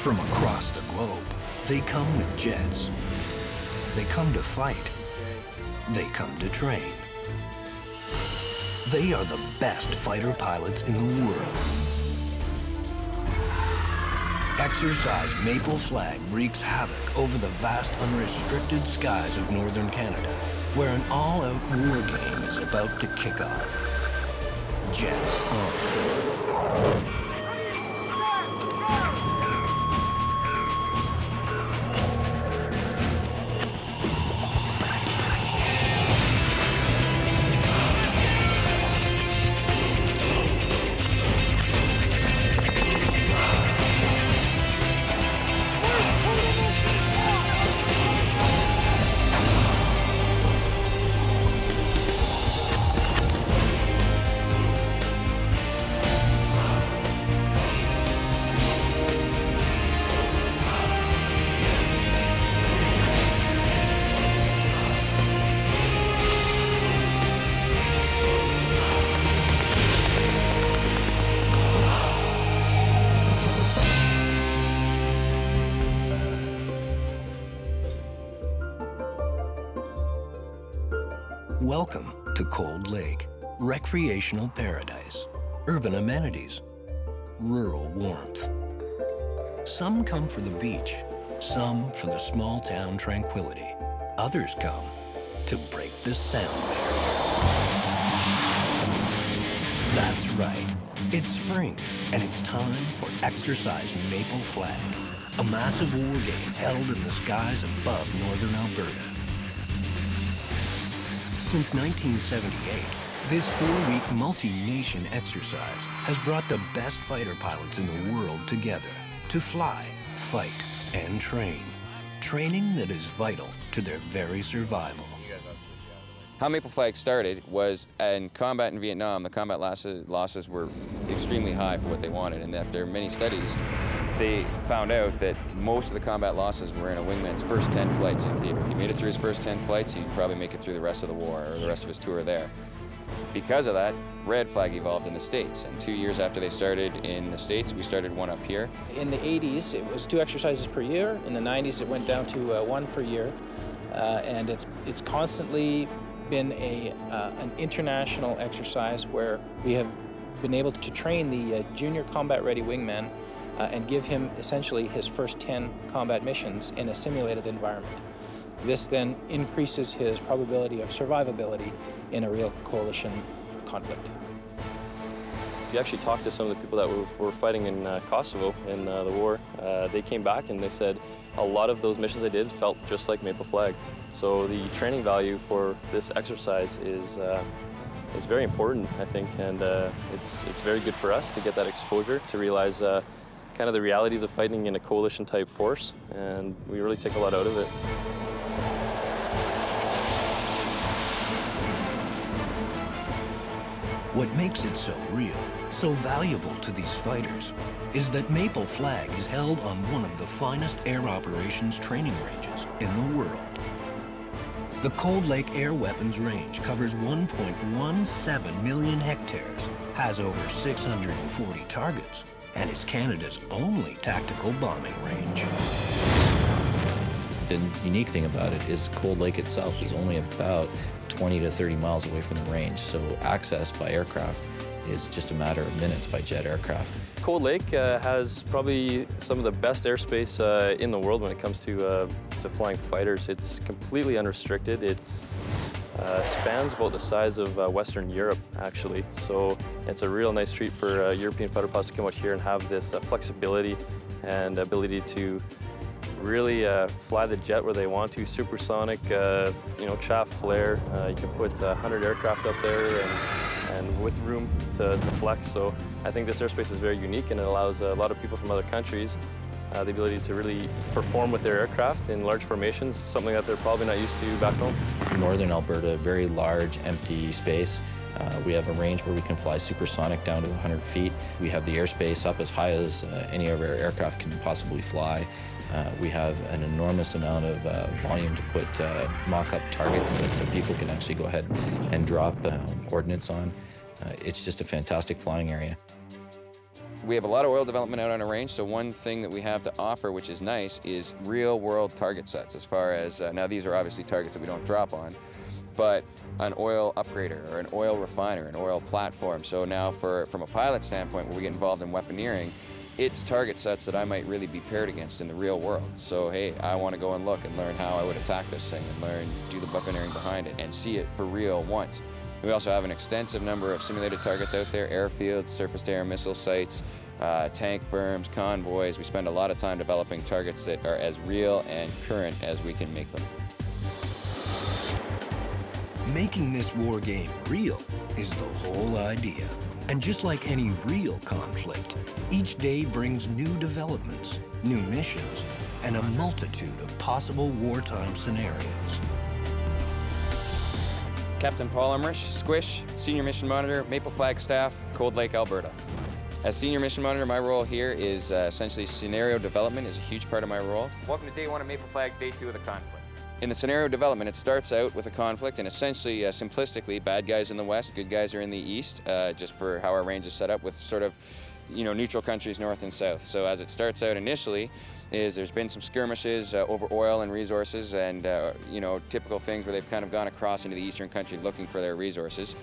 From across the globe, they come with jets. They come to fight. They come to train. They are the best fighter pilots in the world. Exercise Maple Flag wreaks havoc over the vast, unrestricted skies of northern Canada, where an all-out war game is about to kick off. Jets on. Welcome to Cold Lake, recreational paradise, urban amenities, rural warmth. Some come for the beach, some for the small town tranquility. Others come to break the sound barrier. That's right, it's spring, and it's time for Exercise Maple Flag, a massive war game held in the skies above northern Alberta. Since 1978, this 4-week multi-nation exercise has brought the best fighter pilots in the world together to fly, fight, and train. Training that is vital to their very survival. How Maple Flag started was in combat in Vietnam. The combat losses were extremely high for what they wanted, and after many studies, they found out that most of the combat losses were in a wingman's first 10 flights in theater. If he made it through his first 10 flights, he'd probably make it through the rest of the war or the rest of his tour there. Because of that, Red Flag evolved in the States, and 2 years after they started in the States, we started one up here. In the 80s, it was 2 exercises per year. In the 90s, it went down to 1 per year, and it's constantly been an international exercise where we have been able to train the junior combat-ready wingman and give him essentially his first 10 combat missions in a simulated environment. This then increases his probability of survivability in a real coalition conflict. If you actually talk to some of the people that were fighting in Kosovo in the war, they came back and they said a lot of those missions they did felt just like Maple Flag. So the training value for this exercise is very important, I think, and it's very good for us to get that exposure, to realize kind of the realities of fighting in a coalition-type force, and we really take a lot out of it. What makes it so real, so valuable to these fighters, is that Maple Flag is held on one of the finest air operations training ranges in the world. The Cold Lake Air Weapons Range covers 1.17 million hectares, has over 640 targets, and is Canada's only tactical bombing range. The unique thing about it is Cold Lake itself is only about 20 to 30 miles away from the range, so access by aircraft is just a matter of minutes by jet aircraft. Cold Lake has probably some of the best airspace in the world when it comes to flying fighters. It's completely unrestricted. It's spans about the size of Western Europe, actually. So it's a real nice treat for European fighter pilots to come out here and have this flexibility and ability to really fly the jet where they want to. Supersonic, chaff flare. You can put 100 aircraft up there and with room to flex. So I think this airspace is very unique, and it allows a lot of people from other countries the ability to really perform with their aircraft in large formations, something that they're probably not used to back home. Northern Alberta, very large, empty space. We have a range where we can fly supersonic down to 100 feet. We have the airspace up as high as any of our aircraft can possibly fly. We have an enormous amount of volume to put mock-up targets that people can actually go ahead and drop ordnance on. It's just a fantastic flying area. We have a lot of oil development out on our range, so one thing that we have to offer, which is nice, is real-world target sets as far as, now these are obviously targets that we don't drop on, but an oil upgrader or an oil refiner, an oil platform. So now from a pilot standpoint, where we get involved in weaponeering, it's target sets that I might really be paired against in the real world. So hey, I want to go and look and learn how I would attack this thing and do the weaponeering behind it and see it for real once. We also have an extensive number of simulated targets out there, airfields, surface-to-air missile sites, tank berms, convoys. We spend a lot of time developing targets that are as real and current as we can make them. Making this war game real is the whole idea. And just like any real conflict, each day brings new developments, new missions, and a multitude of possible wartime scenarios. Captain Paul Emrich, Squish, Senior Mission Monitor, Maple Flag Staff, Cold Lake, Alberta. As Senior Mission Monitor, my role here is essentially scenario development is a huge part of my role. Welcome to day 1 of Maple Flag, day 2 of the conflict. In the scenario development, it starts out with a conflict, and essentially, simplistically, bad guys in the west, good guys are in the east, just for how our range is set up with sort of, neutral countries north and south. So as it starts out initially, there's been some skirmishes over oil and resources and, typical things where they've kind of gone across into the eastern country looking for their resources.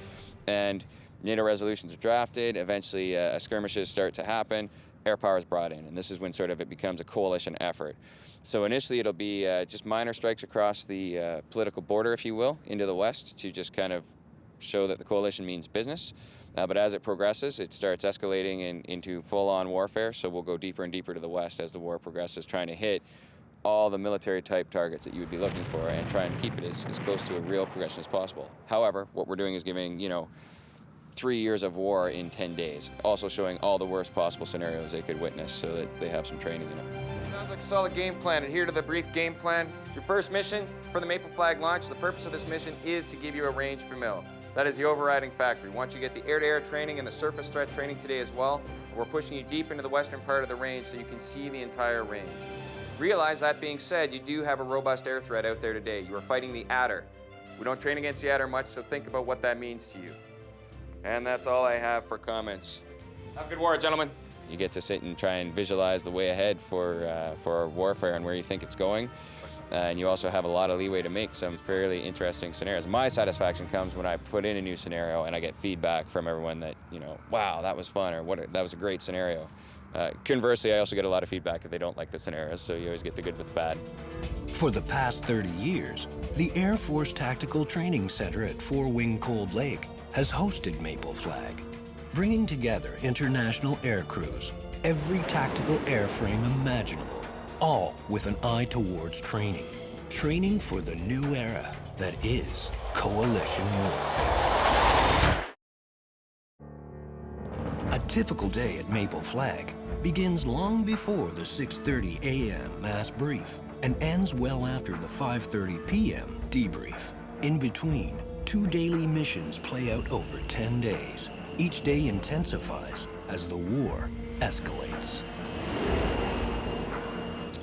And NATO resolutions are drafted, eventually skirmishes start to happen, air power is brought in, and this is when sort of it becomes a coalition effort. So initially it'll be just minor strikes across the political border, if you will, into the west to just kind of show that the coalition means business. But as it progresses, it starts escalating into full-on warfare, so we'll go deeper and deeper to the west as the war progresses, trying to hit all the military-type targets that you would be looking for and try and keep it as close to a real progression as possible. However, what we're doing is giving, 3 years of war in 10 days, also showing all the worst possible scenarios they could witness so that they have some training in it. Sounds like a solid game plan. Adhere to the brief game plan. It's your first mission for the Maple Flag launch. The purpose of this mission is to give you a range familiar. That is the overriding factor. We want you to get the air-to-air training and the surface threat training today as well. We're pushing you deep into the western part of the range so you can see the entire range. Realize, that being said, you do have a robust air threat out there today. You are fighting the adder. We don't train against the adder much, so think about what that means to you. And that's all I have for comments. Have a good war, gentlemen. You get to sit and try and visualize the way ahead for warfare and where you think it's going. And you also have a lot of leeway to make some fairly interesting scenarios. My satisfaction comes when I put in a new scenario and I get feedback from everyone that, wow, that was fun, or that was a great scenario. Conversely, I also get a lot of feedback if they don't like the scenarios, so you always get the good with the bad. For the past 30 years, the Air Force Tactical Training Center at 4-Wing Cold Lake has hosted Maple Flag, bringing together international air crews, every tactical airframe imaginable, all with an eye towards training. Training for the new era that is coalition warfare. A typical day at Maple Flag begins long before the 6:30 a.m. mass brief and ends well after the 5:30 p.m. debrief. In between, 2 daily missions play out over 10 days. Each day intensifies as the war escalates.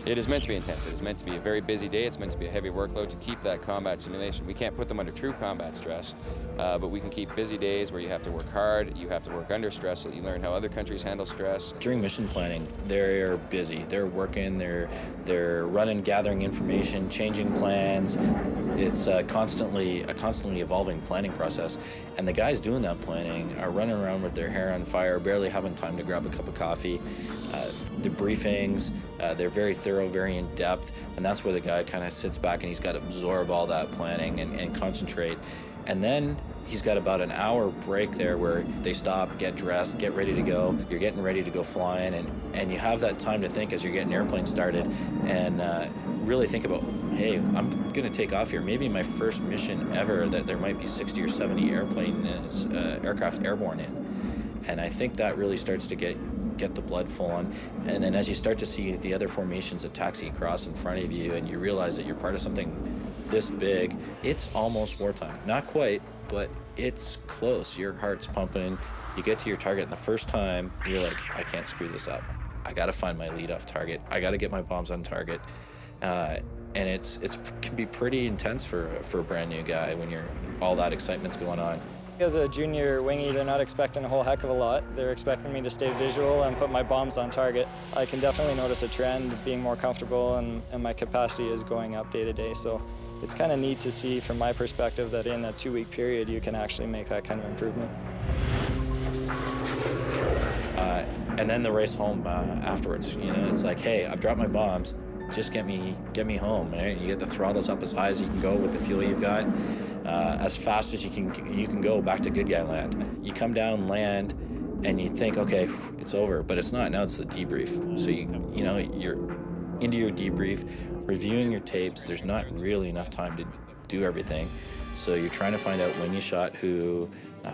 It is meant to be intense. It is meant to be a very busy day. It's meant to be a heavy workload to keep that combat simulation. We can't put them under true combat stress, but we can keep busy days where you have to work hard, you have to work under stress so that you learn how other countries handle stress. During mission planning, they're busy. They're working, they're running, gathering information, changing plans. It's a constantly evolving planning process. And the guys doing that planning are running around with their hair on fire, barely having time to grab a cup of coffee. The briefings, they're very thorough, very in-depth, and that's where the guy kind of sits back and he's got to absorb all that planning and concentrate. And then he's got about an hour break there where they stop, get dressed, get ready to go. You're getting ready to go flying, and you have that time to think as you're getting airplanes started and really think about, hey, I'm going to take off here. Maybe my first mission ever that there might be 60 or 70 aircraft airborne in. And I think that really starts to get the blood flowing. And then as you start to see the other formations that taxi across in front of you and you realize that you're part of something this big, it's almost wartime. Not quite, but it's close. Your heart's pumping. You get to your target, and the first time you're like, I can't screw this up. I got to find my lead off target. I got to get my bombs on target. And it can be pretty intense for a brand new guy when all that excitement's going on. As a junior wingy, they're not expecting a whole heck of a lot. They're expecting me to stay visual and put my bombs on target. I can definitely notice a trend being more comfortable, and my capacity is going up day to day. So it's kind of neat to see from my perspective that in a 2-week period you can actually make that kind of improvement. And then the race home afterwards, you know, it's like, hey, I've dropped my bombs, just get me home. Right? You get the throttles up as high as you can go with the fuel you've got, as fast as you can go back to good guy land. You come down, land, and you think, okay, it's over, but it's not. Now it's the debrief. So you know, you're into your debrief, reviewing your tapes. There's not really enough time to do everything. So you're trying to find out when you shot who,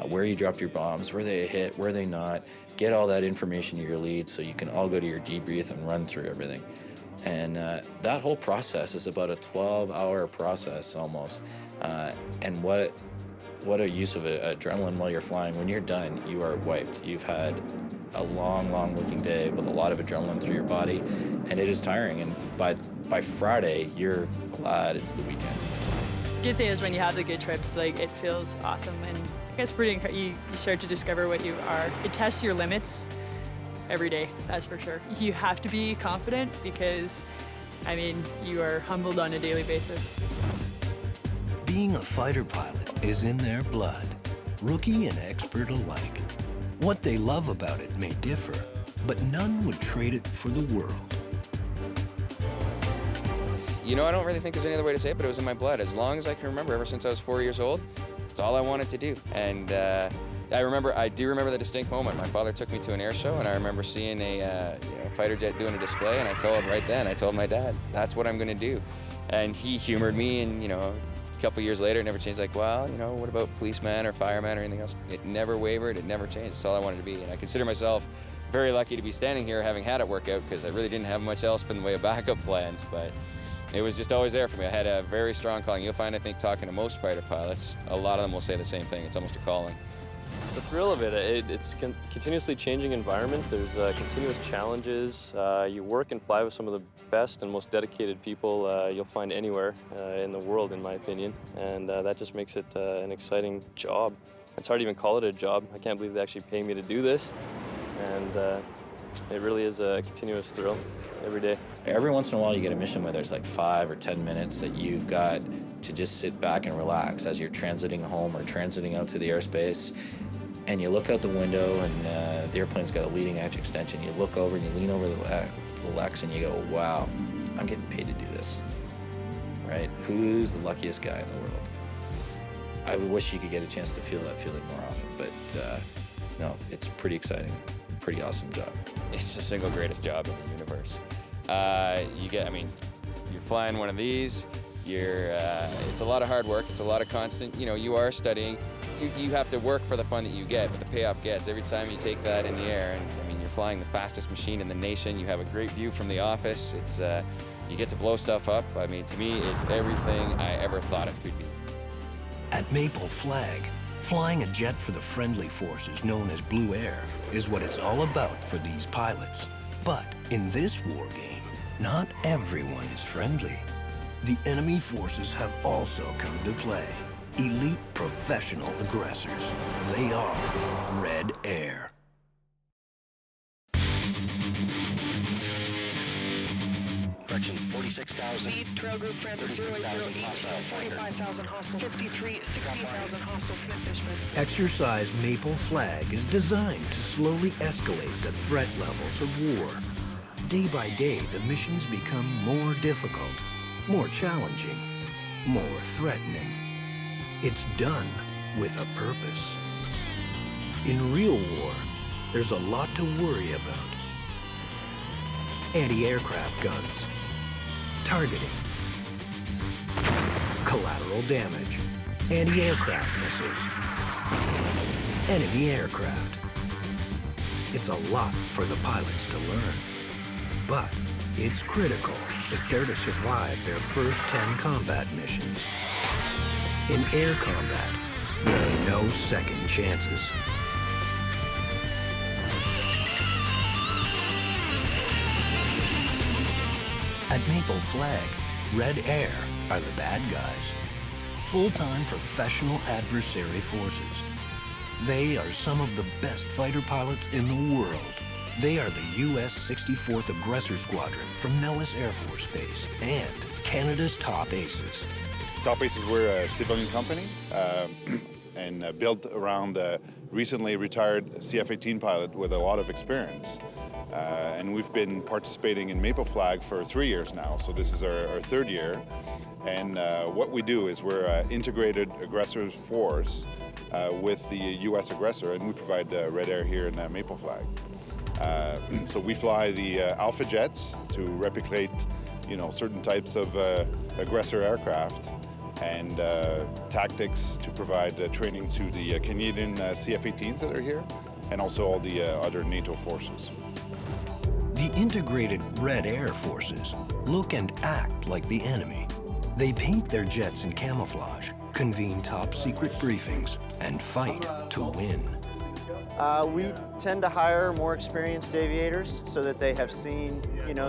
where you dropped your bombs, where they hit, where they not, get all that information to your lead so you can all go to your debrief and run through everything. And that whole process is about a 12-hour process almost. And what a use of adrenaline while you're flying. When you're done, you are wiped. You've had a long, long working day with a lot of adrenaline through your body, and it is tiring. And by Friday, you're glad it's the weekend. Good thing is when you have the good trips, like, it feels awesome, and I guess you start to discover what you are. It tests your limits every day, that's for sure. You have to be confident because, I mean, you are humbled on a daily basis. Being a fighter pilot is in their blood, rookie and expert alike. What they love about it may differ, but none would trade it for the world. You know, I don't really think there's any other way to say it, but it was in my blood. As long as I can remember, ever since I was 4 years old, it's all I wanted to do. And I do remember the distinct moment. My father took me to an air show, and I remember seeing a fighter jet doing a display, and I told my dad, that's what I'm gonna do. And he humored me, and a couple years later, it never changed. Like, well, what about policeman or fireman or anything else? It never wavered, it never changed. It's all I wanted to be. And I consider myself very lucky to be standing here having had it work out, because I really didn't have much else in the way of backup plans, but it was just always there for me. I had a very strong calling. You'll find, I think, talking to most fighter pilots, a lot of them will say the same thing. It's almost a calling. The thrill of it, it's continuously changing environment. There's continuous challenges. You work and fly with some of the best and most dedicated people you'll find anywhere in the world, in my opinion. And that just makes it an exciting job. It's hard to even call it a job. I can't believe they actually pay me to do this. And it really is a continuous thrill every day. Every once in a while you get a mission where there's like 5 or 10 minutes that you've got to just sit back and relax as you're transiting home or transiting out to the airspace. And you look out the window, and the airplane's got a leading edge extension. You look over and you lean over the Lex and you go, wow, I'm getting paid to do this, right? Who's the luckiest guy in the world? I wish you could get a chance to feel that feeling more often, but no, it's pretty exciting, pretty awesome job. It's the single greatest job in the universe. You're flying one of these, it's a lot of hard work, it's a lot of constant, you are studying. You have to work for the fun that you get, but the payoff gets every time you take that in the air. And you're flying the fastest machine in the nation. You have a great view from the office. It's you get to blow stuff up. To me, it's everything I ever thought it could be. At Maple Flag, flying a jet for the friendly forces known as Blue Air is what it's all about for these pilots. But in this war game, not everyone is friendly. The enemy forces have also come to play. Elite professional aggressors. They are Red Air. Correction, 46,000. Lead trail group Phantom 08018, 45,000 hostiles, 53, 60,000 hostiles, Fishman. Exercise Maple Flag is designed to slowly escalate the threat levels of war. Day by day, the missions become more difficult, more challenging, more threatening. It's done with a purpose. In real war, there's a lot to worry about. Anti-aircraft guns, targeting, collateral damage, anti-aircraft missiles, enemy aircraft. It's a lot for the pilots to learn, but it's critical if they're to survive their first 10 combat missions. In air combat, there are no second chances. At Maple Flag, Red Air are the bad guys. Full-time professional adversary forces. They are some of the best fighter pilots in the world. They are the U.S. 64th Aggressor Squadron from Nellis Air Force Base and Canada's top aces. Top Aces, we're a civilian company and built around a recently retired CF-18 pilot with a lot of experience. And we've been participating in Maple Flag for 3 years now, so this is our third year. And what we do is we're an integrated aggressor force with the U.S. aggressor, and we provide Red Air here in Maple Flag. So we fly the Alpha jets to replicate, certain types of aggressor aircraft, and tactics to provide training to the Canadian CF-18s that are here, and also all the other NATO forces. The integrated Red Air forces look and act like the enemy. They paint their jets in camouflage, convene top-secret briefings, and fight to win. We tend to hire more experienced aviators so that they have seen,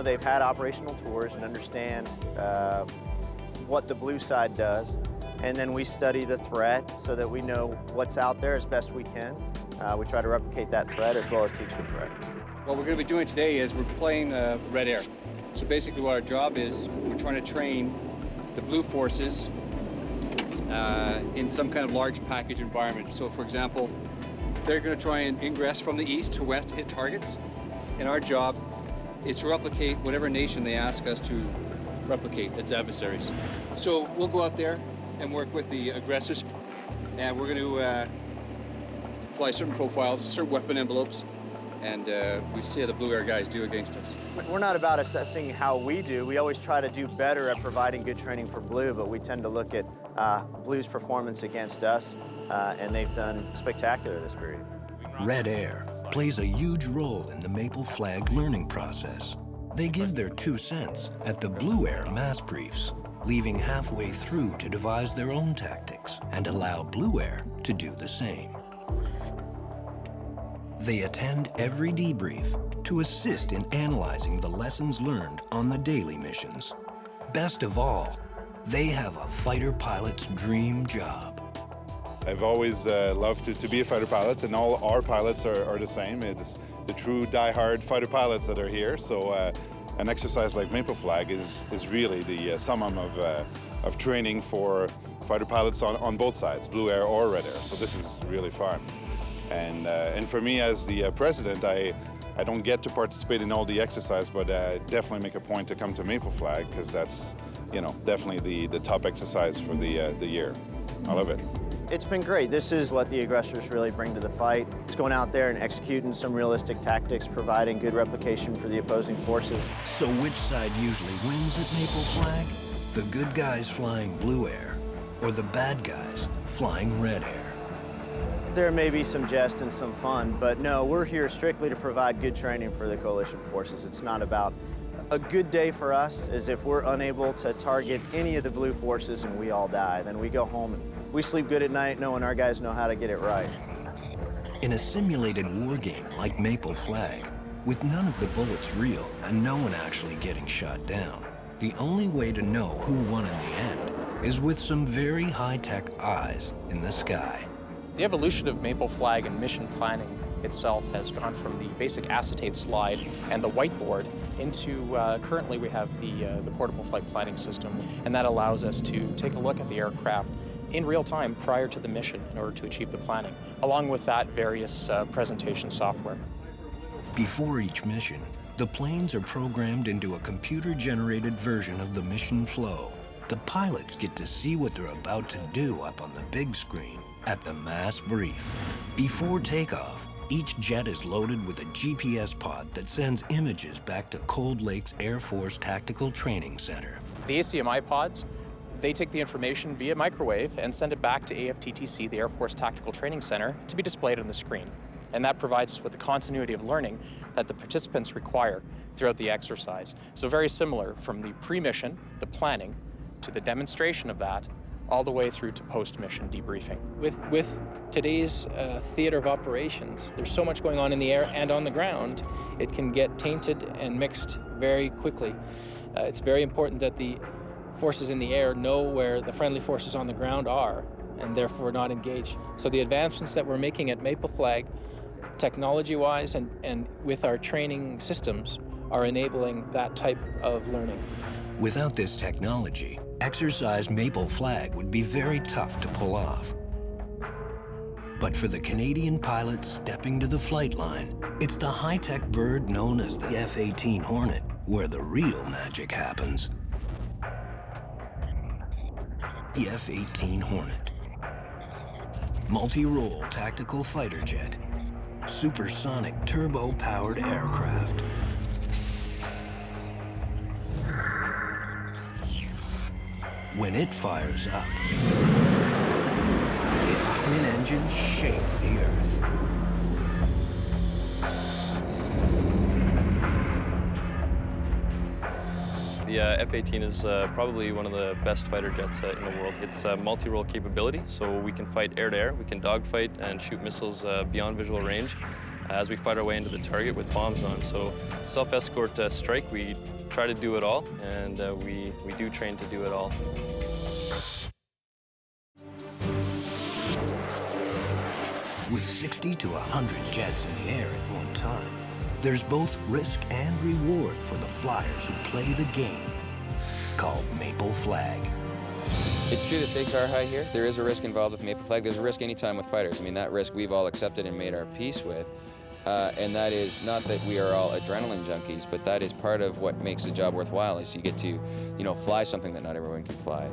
they've had operational tours and understand what the blue side does. And then we study the threat so that we know what's out there as best we can. We try to replicate that threat as well as teach the threat. What we're going to be doing today is we're playing Red Air. So basically what our job is, we're trying to train the blue forces in some kind of large package environment. So for example, they're going to try and ingress from the east to west to hit targets. And our job is to replicate whatever nation they ask us to replicate, its adversaries. So we'll go out there and work with the aggressors, and we're going to fly certain profiles, certain weapon envelopes, and we see how the Blue Air guys do against us. We're not about assessing how we do. We always try to do better at providing good training for Blue, but we tend to look at Blue's performance against us, and they've done spectacular this period. Red Air plays a huge role in the Maple Flag learning process. They give their 2 cents at the Blue Air mass briefs, leaving halfway through to devise their own tactics and allow Blue Air to do the same. They attend every debrief to assist in analyzing the lessons learned on the daily missions. Best of all, they have a fighter pilot's dream job. I've always loved to be a fighter pilot, and all our pilots are the same. It's the true die-hard fighter pilots that are here. So an exercise like Maple Flag is really the summum of training for fighter pilots on both sides, Blue Air or Red Air. So this is really fun. And for me as the president, I don't get to participate in all the exercise, but definitely make a point to come to Maple Flag, because that's definitely the top exercise for the year. I love it. It's been great. This is what the aggressors really bring to the fight. It's going out there and executing some realistic tactics, providing good replication for the opposing forces. So which side usually wins at Maple Flag? The good guys flying Blue Air, or the bad guys flying Red Air? There may be some jest and some fun, but no, we're here strictly to provide good training for the coalition forces. It's not about a good day for us is if we're unable to target any of the blue forces and we all die. Then we go home and we sleep good at night knowing our guys know how to get it right. In a simulated war game like Maple Flag, with none of the bullets real and no one actually getting shot down, the only way to know who won in the end is with some very high-tech eyes in the sky. The evolution of Maple Flag and mission planning itself has gone from the basic acetate slide and the whiteboard into currently we have the portable flight planning system, and that allows us to take a look at the aircraft in real time prior to the mission in order to achieve the planning. Along with that, various presentation software. Before each mission, the planes are programmed into a computer-generated version of the mission flow. The pilots get to see what they're about to do up on the big screen at the mass brief. Before takeoff, each jet is loaded with a GPS pod that sends images back to Cold Lake's Air Force Tactical Training Center. The ACMI pods, they take the information via microwave and send it back to AFTTC, the Air Force Tactical Training Center, to be displayed on the screen. And that provides us with the continuity of learning that the participants require throughout the exercise. So very similar from the pre-mission, the planning, to the demonstration of that, all the way through to post-mission debriefing. With today's theater of operations, there's so much going on in the air and on the ground, it can get tainted and mixed very quickly. It's very important that the forces in the air know where the friendly forces on the ground are and therefore not engaged. So the advancements that we're making at Maple Flag, technology-wise and with our training systems, are enabling that type of learning. Without this technology, exercise Maple Flag would be very tough to pull off. But for the Canadian pilots stepping to the flight line, it's the high-tech bird known as the F-18 Hornet where the real magic happens. The F-18 Hornet. Multi-role tactical fighter jet. Supersonic turbo-powered aircraft. When it fires up, its twin engines shake the earth. The F-18 is probably one of the best fighter jets in the world. It's multi-role capability, so we can fight air-to-air, we can dogfight and shoot missiles beyond visual range as we fight our way into the target with bombs on. So self-escort strike, we try to do it all, and we do train to do it all. With 60 to 100 jets in the air at one time, there's both risk and reward for the flyers who play the game called Maple Flag. It's true the stakes are high here. There is a risk involved with Maple Flag. There's a risk anytime with fighters. I mean, that risk we've all accepted and made our peace with. And that is not that we are all adrenaline junkies, but that is part of what makes the job worthwhile, is you get to, fly something that not everyone can fly.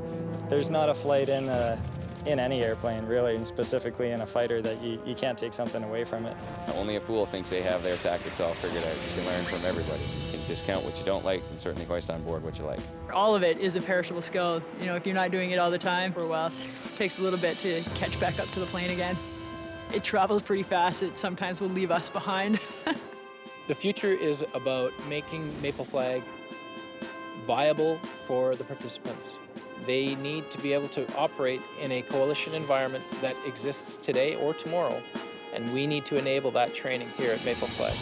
There's not a flight in any airplane, really, and specifically in a fighter, that you can't take something away from it. Only a fool thinks they have their tactics all figured out. You can learn from everybody. You can discount what you don't like and certainly hoist on board what you like. All of it is a perishable skill. If you're not doing it all the time for a while, it takes a little bit to catch back up to the plane again. It travels pretty fast. It sometimes will leave us behind. The future is about making Maple Flag viable for the participants. They need to be able to operate in a coalition environment that exists today or tomorrow, and we need to enable that training here at Maple Flag.